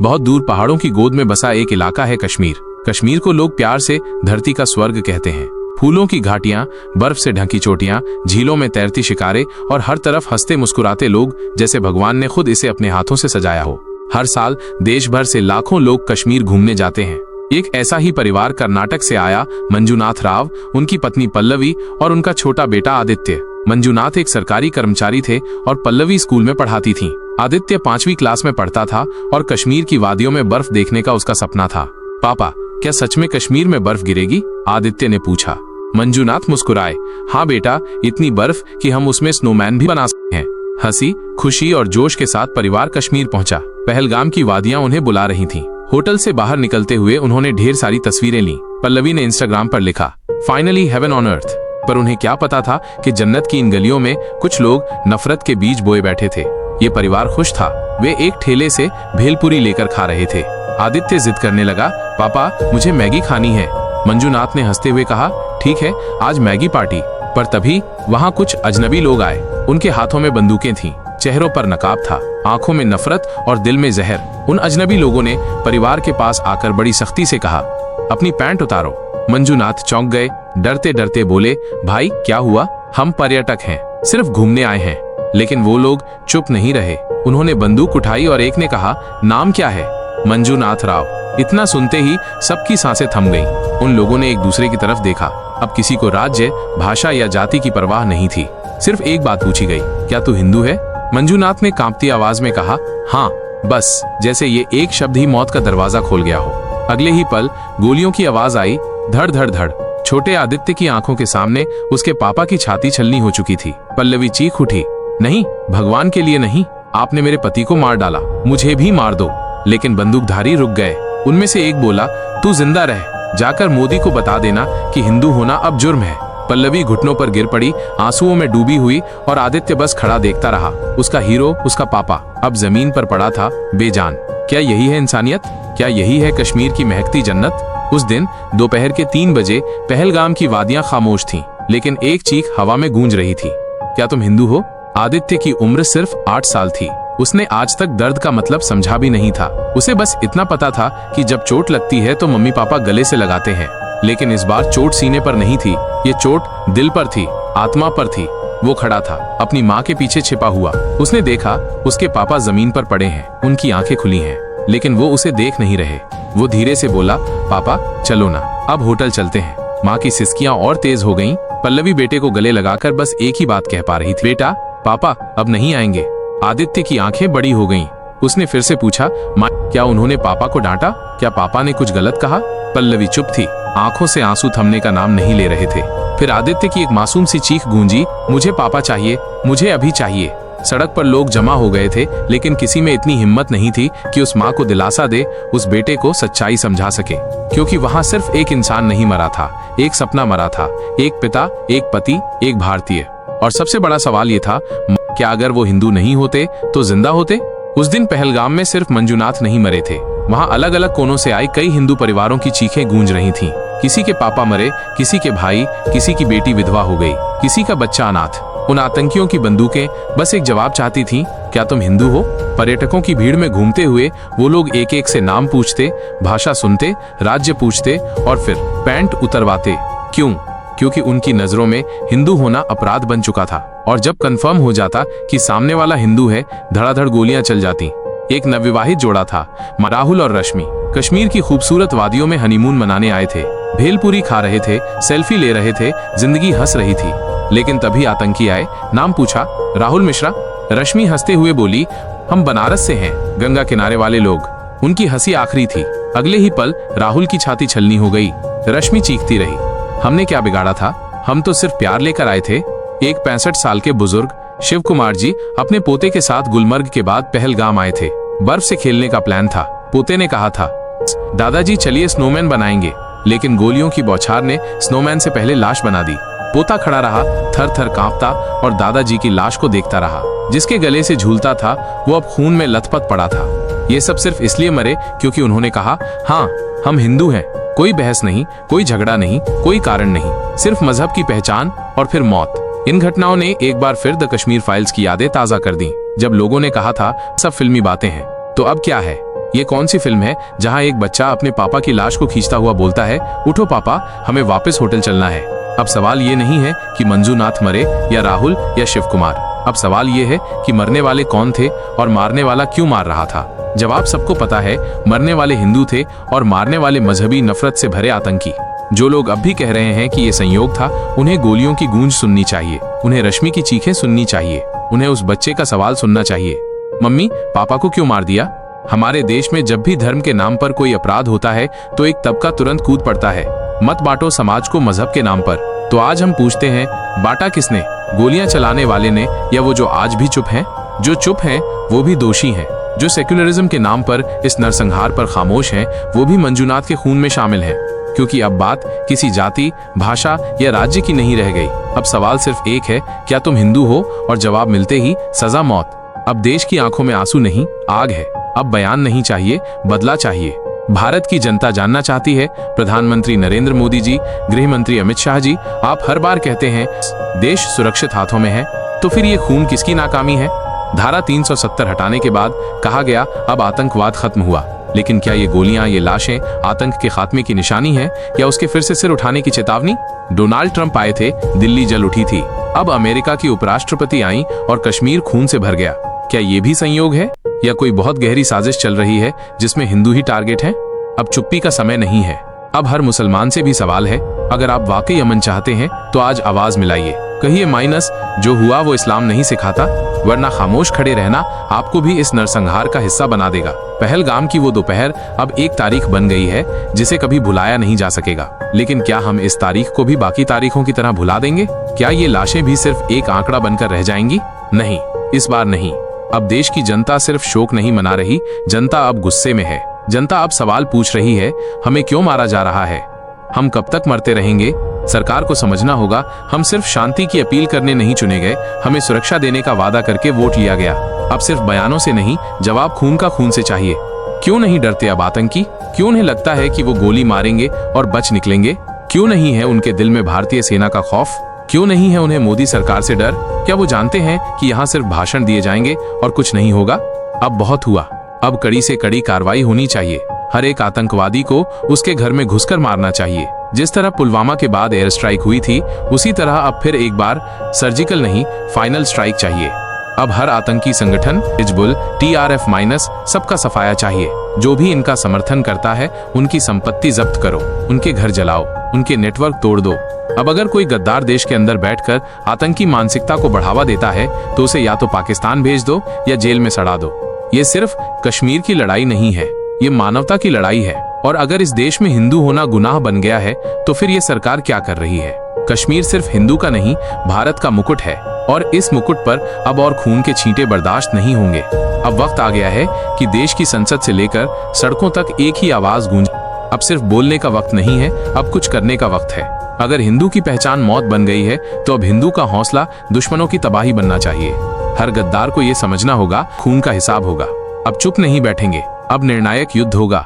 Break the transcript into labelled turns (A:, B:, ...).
A: बहुत दूर पहाड़ों की गोद में बसा एक इलाका है कश्मीर। कश्मीर को लोग प्यार से धरती का स्वर्ग कहते हैं। फूलों की घाटियां, बर्फ से ढकी चोटियां, झीलों में तैरती शिकारें और हर तरफ हंसते मुस्कुराते लोग, जैसे भगवान ने खुद इसे अपने हाथों से सजाया हो। हर साल देश भर से लाखों लोग कश्मीर घूमने जाते हैं। एक ऐसा ही परिवार कर्नाटक से आया, मंजूनाथ राव, उनकी पत्नी पल्लवी और उनका छोटा बेटा आदित्य। मंजूनाथ एक सरकारी कर्मचारी थे और पल्लवी स्कूल में पढ़ाती थीं। आदित्य 5वीं क्लास में पढ़ता था और कश्मीर की वादियों में बर्फ देखने का उसका सपना था। पापा, क्या सच में कश्मीर में बर्फ गिरेगी? आदित्य ने पूछा। मंजूनाथ मुस्कुराए। हाँ बेटा, इतनी बर्फ कि हम उसमें स्नोमैन भी बना सकते हैं। हंसी, खुशी और जोश के साथ परिवार कश्मीर पहुंचा। पहलगाम की वादियां उन्हें बुला रही थीं। होटल से बाहर निकलते हुए उन्होंने ढेर सारी तस्वीरें ली। पल्लवी ने इंस्टाग्राम पर लिखा, फाइनली हेवन ऑन अर्थ। पर उन्हें क्या पता था कि जन्नत की इन गलियों में कुछ लोग नफरत के बीज बोए बैठे थे। ये परिवार खुश था। वे एक ठेले से भेलपुरी लेकर खा रहे थे। आदित्य जिद करने लगा, पापा मुझे मैगी खानी है। मंजूनाथ ने हंसते हुए कहा, ठीक है, आज मैगी पार्टी। पर तभी वहां कुछ अजनबी लोग आए। उनके हाथों में बंदूकें थीं, चेहरों पर नकाब था, आंखों में नफरत और दिल में जहर। उन अजनबी लोगों ने परिवार के पास आकर बड़ी सख्ती से कहा, अपनी पैंट उतारो। मंजूनाथ चौंक गए, डरते डरते बोले, भाई क्या हुआ? हम पर्यटक हैं, सिर्फ घूमने आए हैं। लेकिन वो लोग चुप नहीं रहे। उन्होंने बंदूक उठाई और एक ने कहा, नाम क्या है? मंजूनाथ राव। इतना सुनते ही सबकी सांसें थम गईं। उन लोगों ने एक दूसरे की तरफ देखा। अब किसी को राज्य, भाषा या जाति की परवाह नहीं थी। सिर्फ एक बात पूछी गई, क्या तू हिंदू है? मंजूनाथ ने कांपती आवाज में कहा, हाँ। बस जैसे ये एक शब्द ही मौत का दरवाजा खोल गया हो। अगले ही पल गोलियों की आवाज आई, धड़ धड़ धड़। छोटे आदित्य की आंखों के सामने उसके पापा की छाती छलनी हो चुकी थी। पल्लवी चीख उठी, नहीं, भगवान के लिए नहीं, आपने मेरे पति को मार डाला, मुझे भी मार दो। लेकिन बंदूकधारी रुक गए। उनमें से एक बोला, तू जिंदा रह, जाकर मोदी को बता देना कि हिंदू होना अब जुर्म है। पल्लवी घुटनों पर गिर पड़ी, आंसुओं में डूबी हुई, और आदित्य बस खड़ा देखता रहा। उसका हीरो, उसका पापा, अब जमीन पर पड़ा था, बेजान। क्या यही है इंसानियत? क्या यही है कश्मीर की महकती जन्नत? उस दिन दोपहर के 3 बजे पहलगाम की वादियां खामोश थीं, लेकिन एक चीख हवा में गूंज रही थी, क्या तुम हिंदू हो? आदित्य की उम्र सिर्फ 8 साल थी। उसने आज तक दर्द का मतलब समझा भी नहीं था। उसे बस इतना पता था कि जब चोट लगती है तो मम्मी पापा गले से लगाते हैं। लेकिन इस बार चोट सीने पर नहीं थी, ये चोट दिल पर थी, आत्मा पर थी। वो खड़ा था, अपनी माँ के पीछे छिपा हुआ। उसने देखा उसके पापा जमीन पर पड़े हैं, उनकी आंखें खुली हैं, लेकिन वो उसे देख नहीं रहे। वो धीरे से बोला, पापा चलो ना, अब होटल चलते हैं। माँ की सिसकियां और तेज हो गईं। पल्लवी बेटे को गले लगाकर बस एक ही बात कह पा रही थी, बेटा पापा अब नहीं आएंगे। आदित्य की आंखें बड़ी हो गईं। उसने फिर से पूछा, माँ क्या उन्होंने पापा को डांटा? क्या पापा ने कुछ गलत कहा? पल्लवी चुप थी, आंखों से आंसू थमने का नाम नहीं ले रहे थे। फिर आदित्य की एक मासूम सी चीख गूंजी, मुझे पापा चाहिए, मुझे अभी चाहिए। सड़क पर लोग जमा हो गए थे, लेकिन किसी में इतनी हिम्मत नहीं थी कि उस माँ को दिलासा दे, उस बेटे को सच्चाई समझा सके। क्योंकि वहां सिर्फ एक इंसान नहीं मरा था, एक सपना मरा था, एक पिता, एक पति, एक भारतीय। और सबसे बड़ा सवाल ये था, क्या अगर वो हिंदू नहीं होते तो जिंदा होते? उस दिन पहलगाम में सिर्फ मंजूनाथ नहीं मरे थे, वहां अलग अलग कोनों से आई कई हिंदू परिवारों की चीखें गूंज रही थीं। किसी के पापा मरे, किसी के भाई, किसी की बेटी विधवा हो गई, किसी का बच्चा अनाथ। उन आतंकियों की बंदूकें बस एक जवाब चाहती थीं, क्या तुम हिंदू हो? पर्यटकों की भीड़ में घूमते हुए वो लोग एक एक से नाम पूछते, भाषा सुनते, राज्य पूछते और फिर पैंट उतरवाते। क्यों? क्योंकि उनकी नजरों में हिंदू होना अपराध बन चुका था। और जब कंफर्म हो जाता कि सामने वाला हिंदू है, धड़ाधड़ गोलियां चल जाती। एक नवविवाहित जोड़ा था, राहुल और रश्मि। कश्मीर की खूबसूरत वादियों में हनीमून मनाने आए थे, भेलपुरी खा रहे थे, सेल्फी ले रहे थे, जिंदगी हंस रही थी। लेकिन तभी आतंकी आए, नाम पूछा, राहुल मिश्रा। रश्मि हंसते हुए बोली, हम बनारस से हैं, गंगा किनारे वाले लोग। उनकी हंसी आखिरी थी। अगले ही पल राहुल की छाती छलनी हो गई। रश्मि चीखती रही, हमने क्या बिगाड़ा था? हम तो सिर्फ प्यार लेकर आए थे। एक 65 साल के बुजुर्ग शिव कुमार जी अपने पोते के साथ गुलमर्ग के बाद पहलगाम आए थे। बर्फ से खेलने का प्लान था। पोते ने कहा था, दादाजी चलिए स्नोमैन बनाएंगे। लेकिन गोलियों की बौछार ने स्नोमैन से पहले लाश बना दी। पोता खड़ा रहा, थर थर कांपता, और दादाजी की लाश को देखता रहा। जिसके गले से झूलता था वो अब खून में लथपथ पड़ा था। ये सब सिर्फ इसलिए मरे क्योंकि उन्होंने कहा, हाँ हम हिंदू हैं। कोई बहस नहीं, कोई झगड़ा नहीं, कोई कारण नहीं, सिर्फ मजहब की पहचान और फिर मौत। इन घटनाओं ने एक बार फिर द कश्मीर फाइल्स की यादें ताजा कर दी। जब लोगों ने कहा था सब फिल्मी बातें हैं, तो अब क्या है? ये कौन सी फिल्म है जहां एक बच्चा अपने पापा की लाश को खींचता हुआ बोलता है, उठो पापा, हमें वापस होटल चलना है। अब सवाल ये नहीं है कि मंजूनाथ मरे या राहुल या शिव कुमार। अब सवाल ये है कि मरने वाले कौन थे और मारने वाला क्यों मार रहा था। जवाब सबको पता है, मरने वाले हिंदू थे और मारने वाले मजहबी नफरत से भरे आतंकी। जो लोग अब भी कह रहे हैं कि ये संयोग था, उन्हें गोलियों की गूंज सुननी चाहिए, उन्हें रश्मि की चीखें सुननी चाहिए, उन्हें उस बच्चे का सवाल सुनना चाहिए, मम्मी पापा को क्यों मार दिया। हमारे देश में जब भी धर्म के नाम पर कोई अपराध होता है तो एक तबका तुरंत कूद पड़ता है, मत बांटो समाज को मजहब के नाम पर। तो आज हम पूछते हैं, बांटा किसने, गोलियां चलाने वाले ने या वो जो आज भी चुप हैं? जो चुप हैं वो भी दोषी हैं। जो सेक्युलरिज्म के नाम पर इस नरसंहार पर खामोश हैं, वो भी मंजूनाथ के खून में शामिल हैं। क्योंकि अब बात किसी जाति, भाषा या राज्य की नहीं रह गई। अब सवाल सिर्फ एक है, क्या तुम हिंदू हो? और जवाब मिलते ही सजा मौत। अब देश की आंखों में आंसू नहीं, आग है। अब बयान नहीं चाहिए, बदला चाहिए। भारत की जनता जानना चाहती है, प्रधानमंत्री नरेंद्र मोदी जी, गृह मंत्री अमित शाह जी, आप हर बार कहते हैं देश सुरक्षित हाथों में है, तो फिर ये खून किसकी नाकामी है? धारा 370 हटाने के बाद कहा गया अब आतंकवाद खत्म हुआ, लेकिन क्या ये गोलियां, ये लाशें आतंक के खात्मे की निशानी है या उसके फिर से सिर उठाने की चेतावनी? डोनाल्ड ट्रंप आए थे, दिल्ली जल उठी थी। अब अमेरिका की उपराष्ट्रपति आई और कश्मीर खून से भर गया। क्या ये भी संयोग है या कोई बहुत गहरी साजिश चल रही है जिसमें हिंदू ही टारगेट हैं? अब चुप्पी का समय नहीं है। अब हर मुसलमान से भी सवाल है, अगर आप वाकई अमन चाहते हैं तो आज आवाज मिलाइए। कहिए माइनस, जो हुआ वो इस्लाम नहीं सिखाता, वरना खामोश खड़े रहना आपको भी इस नरसंहार का हिस्सा बना देगा। पहलगाम की वो दोपहर अब एक तारीख बन गई है जिसे कभी भुलाया नहीं जा सकेगा। लेकिन क्या हम इस तारीख को भी बाकी तारीखों की तरह भुला देंगे? क्या ये लाशें भी सिर्फ एक आंकड़ा बनकर रह जाएंगी? नहीं, इस बार नहीं। अब देश की जनता सिर्फ शोक नहीं मना रही, जनता अब गुस्से में है। जनता अब सवाल पूछ रही है, हमें क्यों मारा जा रहा है? हम कब तक मरते रहेंगे? सरकार को समझना होगा, हम सिर्फ शांति की अपील करने नहीं चुने गए, हमें सुरक्षा देने का वादा करके वोट लिया गया। अब सिर्फ बयानों से नहीं, जवाब खून का खून से चाहिए। क्यों नहीं डरते अब आतंकी? क्यों उन्हें लगता है कि वो गोली मारेंगे और बच निकलेंगे? क्यों नहीं है उनके दिल में भारतीय सेना का खौफ? क्यों नहीं है उन्हें मोदी सरकार से डर? क्या वो जानते हैं कि यहाँ सिर्फ भाषण दिए जाएंगे और कुछ नहीं होगा? अब बहुत हुआ, अब कड़ी से कड़ी कार्रवाई होनी चाहिए। हर एक आतंकवादी को उसके घर में घुसकर मारना चाहिए। जिस तरह पुलवामा के बाद एयर स्ट्राइक हुई थी, उसी तरह अब फिर एक बार सर्जिकल नहीं, फाइनल स्ट्राइक चाहिए। अब हर आतंकी संगठन, हिजबुल, TRF- सबका सफाया चाहिए। जो भी इनका समर्थन करता है, उनकी संपत्ति जब्त करो, उनके घर जलाओ, उनके नेटवर्क तोड़ दो। अब अगर कोई गद्दार देश के अंदर बैठकर आतंकी मानसिकता को बढ़ावा देता है, तो उसे या तो पाकिस्तान भेज दो या जेल में सड़ा दो। ये सिर्फ कश्मीर की लड़ाई नहीं है, ये मानवता की लड़ाई है। और अगर इस देश में हिंदू होना गुनाह बन गया है, तो फिर ये सरकार क्या कर रही है? कश्मीर सिर्फ हिंदू का नहीं, भारत का मुकुट है, और इस मुकुट पर अब और खून के छींटे बर्दाश्त नहीं होंगे। अब वक्त आ गया है कि देश की संसद से लेकर सड़कों तक एक ही आवाज गूंजे। अब सिर्फ बोलने का वक्त नहीं है, अब कुछ करने का वक्त है। अगर हिंदू की पहचान मौत बन गई है, तो अब हिंदू का हौसला दुश्मनों की तबाही बनना चाहिए। हर गद्दार को यह समझना होगा, खून का हिसाब होगा। अब चुप नहीं बैठेंगे, अब निर्णायक युद्ध होगा।